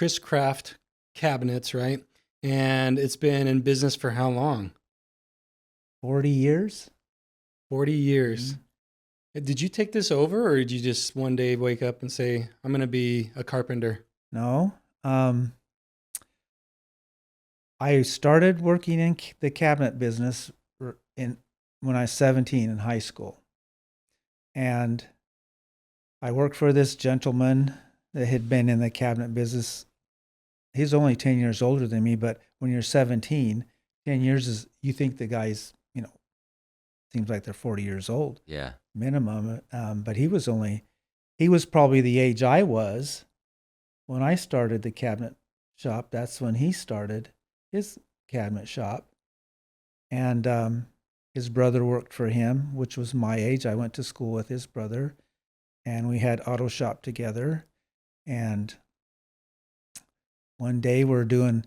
Kris Kraft cabinets, right? And it's been in business for how long? 40 years. 40 years. Mhm. Did you take this over, or did you just one day wake up and say, I'm going to be a carpenter? No. I started working in the cabinet business in when I was 17 in high school. And I worked for this gentleman that had been in the cabinet business. He's only 10 years older than me, but when you're 17, 10 years is, you think the guy's, seems like they're 40 years old Yeah. minimum. But he was probably the age I was when I started the cabinet shop. That's when he started his cabinet shop. And his brother worked for him, which was my age. I went to school with his brother, and we had auto shop together. And one day we're doing,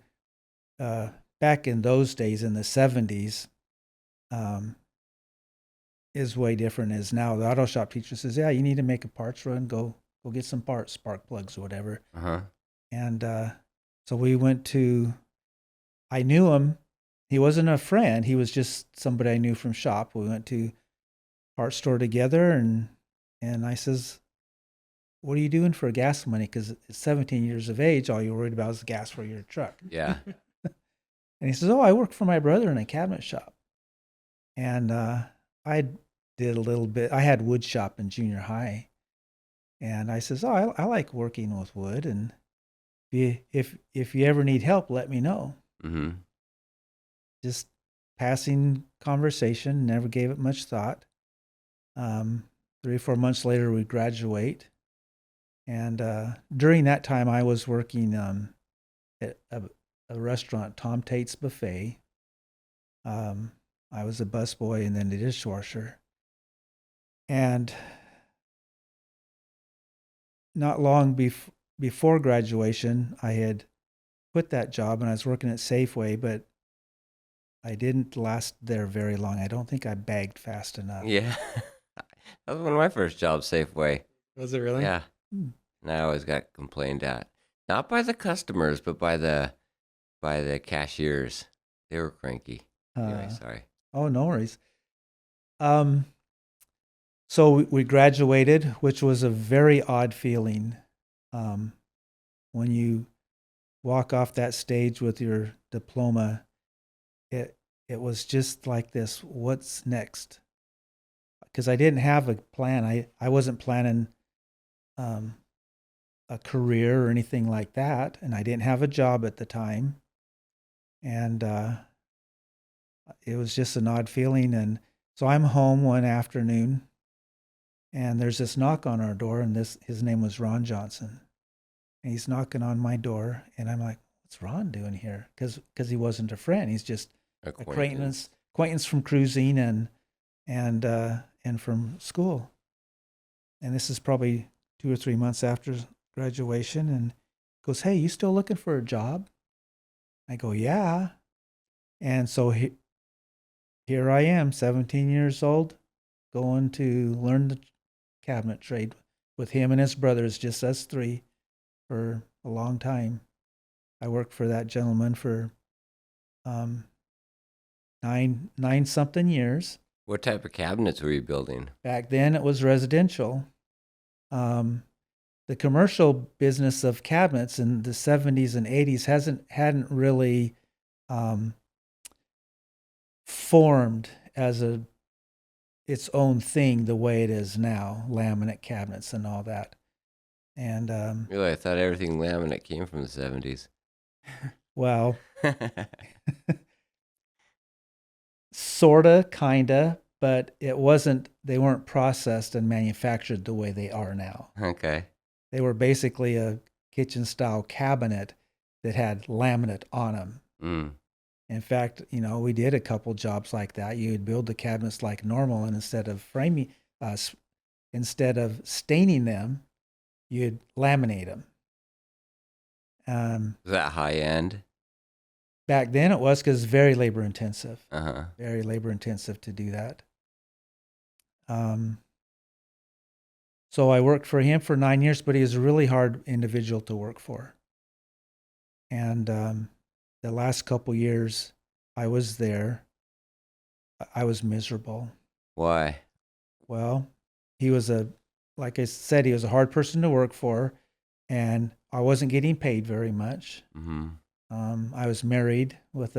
back in those days in the 70s, is way different as now. The auto shop teacher says, yeah, you need to make a parts run, go get some parts, spark plugs or whatever. Uh-huh. And so we went to, I knew him. He wasn't a friend. He was just somebody I knew from shop. We went to parts store together, and I says, what are you doing for gas money? Because at 17 years of age, all you're worried about is the gas for your truck. Yeah. And he says, oh, I work for my brother in a cabinet shop. And I did a little bit. I had wood shop in junior high. And I says, oh, I like working with wood. And if you ever need help, let me know. Mm-hmm. Just passing conversation, never gave it much thought. 3 or 4 months later, we graduate. And during that time, I was working at a restaurant, Tom Tate's Buffet. I was a busboy and then the dishwasher. And not long before graduation, I had quit that job and I was working at Safeway, but I didn't last there very long. I don't think I bagged fast enough. Yeah. That was one of my first jobs, Safeway. Was it really? Yeah. And I always got complained at. Not by the customers, but by the cashiers. They were cranky. Anyway, sorry. Oh, no worries. So we graduated, which was a very odd feeling. When you walk off that stage with your diploma, it was just like this, what's next? Because I didn't have a plan. I wasn't planning a career or anything like that, and I didn't have a job at the time. And it was just an odd feeling. And so I'm home one afternoon, and there's this knock on our door, and his name was Ron Johnson. And he's knocking on my door, and I'm like, what's Ron doing here? Because he wasn't a friend. He's just acquaintance from cruising and from school. And this is probably 2 or 3 months after graduation, and goes, hey, you still looking for a job? I go, yeah. And so here I am, 17 years old, going to learn the cabinet trade with him and his brothers, just us three, for a long time. I worked for that gentleman for nine something years. What type of cabinets were you building? Back then, it was residential. The commercial business of cabinets in the 70s and 80s hadn't really formed as its own thing the way it is now, laminate cabinets and all that. And Really, I thought everything laminate came from the 70s. well, sorta, kinda, but it wasn't. They weren't processed and manufactured the way they are now. Okay. They were basically a kitchen-style cabinet that had laminate on them. Mm. In fact, we did a couple jobs like that. You would build the cabinets like normal, and instead of staining them, you'd laminate them. Was that high end? Back then it was, because very labor intensive. Uh-huh. Very labor intensive to do that. So I worked for him for 9 years, but he was a really hard individual to work for. And the last couple years I was there, I was miserable. Why? Well, he was like I said, he was a hard person to work for, and I wasn't getting paid very much. Mm-hmm. I was married with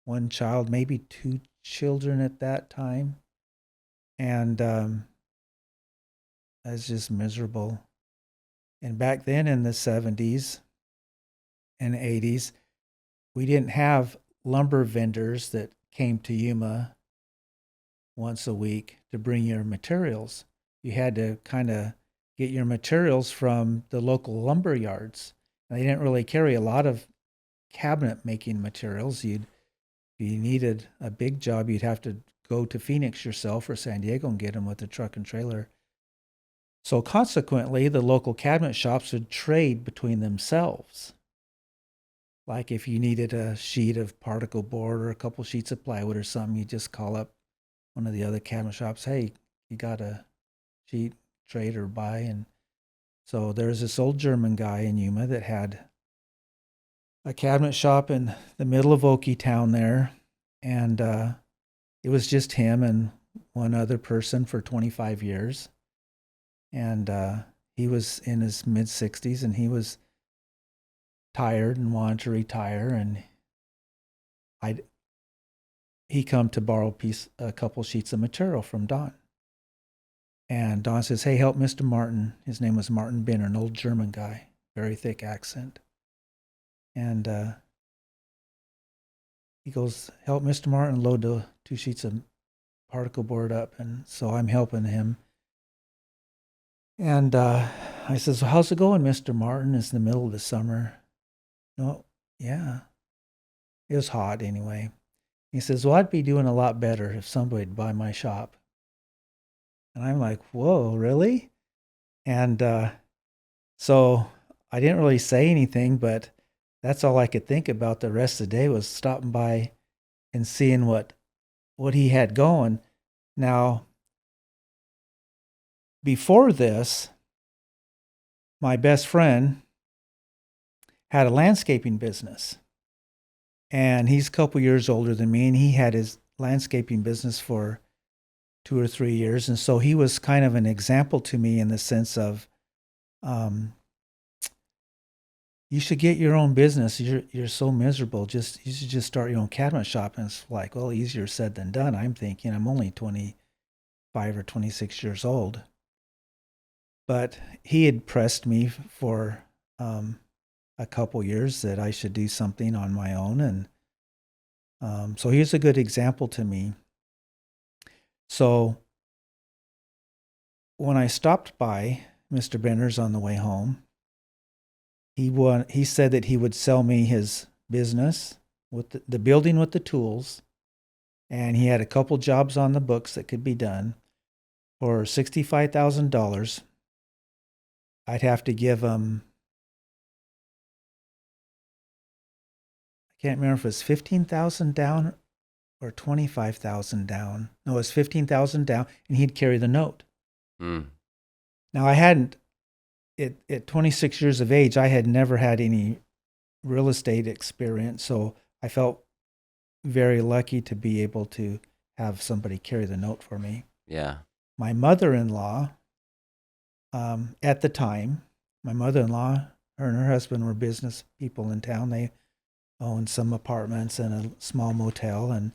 one child, maybe two children at that time, and I was just miserable. And back then in the 70s and 80s, we didn't have lumber vendors that came to Yuma once a week to bring your materials. You had to kind of get your materials from the local lumber yards. They didn't really carry a lot of cabinet making materials. If you needed a big job, you'd have to go to Phoenix yourself or San Diego and get them with a truck and trailer. So consequently, the local cabinet shops would trade between themselves. Like if you needed a sheet of particle board or a couple sheets of plywood or something, you just call up one of the other cabinet shops. Hey, you got a sheet, trade or buy? And so there's this old German guy in Yuma that had a cabinet shop in the middle of Okie Town there. And it was just him and one other person for 25 years. And he was in his mid 60s and he was tired and wanted to retire. And he come to borrow a couple sheets of material from Don. And Don says, hey, help Mr. Martin. His name was Martin Benner, an old German guy, very thick accent. And he goes, help Mr. Martin load the 2 sheets of particle board up. And so I'm helping him. And I says, well, how's it going, Mr. Martin? It's in the middle of the summer. No, yeah. It was hot anyway. He says, well, I'd be doing a lot better if somebody would buy my shop. And I'm like, whoa, really? And so I didn't really say anything, but that's all I could think about the rest of the day was stopping by and seeing what he had going. Now, before this, my best friend had a landscaping business. And he's a couple years older than me, and he had his landscaping business for 2 or 3 years. And so he was kind of an example to me in the sense of, you should get your own business. You're so miserable. You should just start your own cabinet shop. And it's like, well, easier said than done. I'm thinking I'm only 25 or 26 years old. But he had pressed me for a couple years that I should do something on my own. And so he's a good example to me. So when I stopped by Mr. Benner's on the way home, he said that he would sell me his business with the building with the tools, and he had a couple jobs on the books that could be done for $65,000. I'd have to give him, I can't remember if it was 15,000 down or 25,000 down. No, it was 15,000 down, and he'd carry the note. Now I hadn't. At 26 years of age, I had never had any real estate experience, so I felt very lucky to be able to have somebody carry the note for me. Yeah. My mother-in-law, at the time, her and her husband were business people in town. They owned some apartments and a small motel, and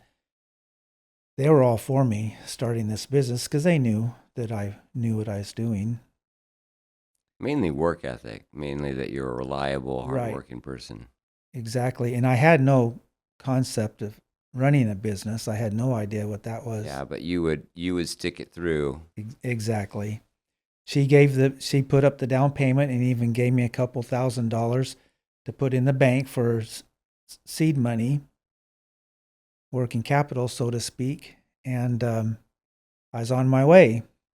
they were all for me starting this business because they knew that I knew what I was doing. Mainly work ethic, mainly that you're a reliable, hardworking person. Exactly. And I had no concept of running a business. I had no idea what that was. Yeah, but you would stick it through. Exactly. She put up the down payment and even gave me a couple $1,000s to put in the bank for seed money, working capital, so to speak. And I was on my way.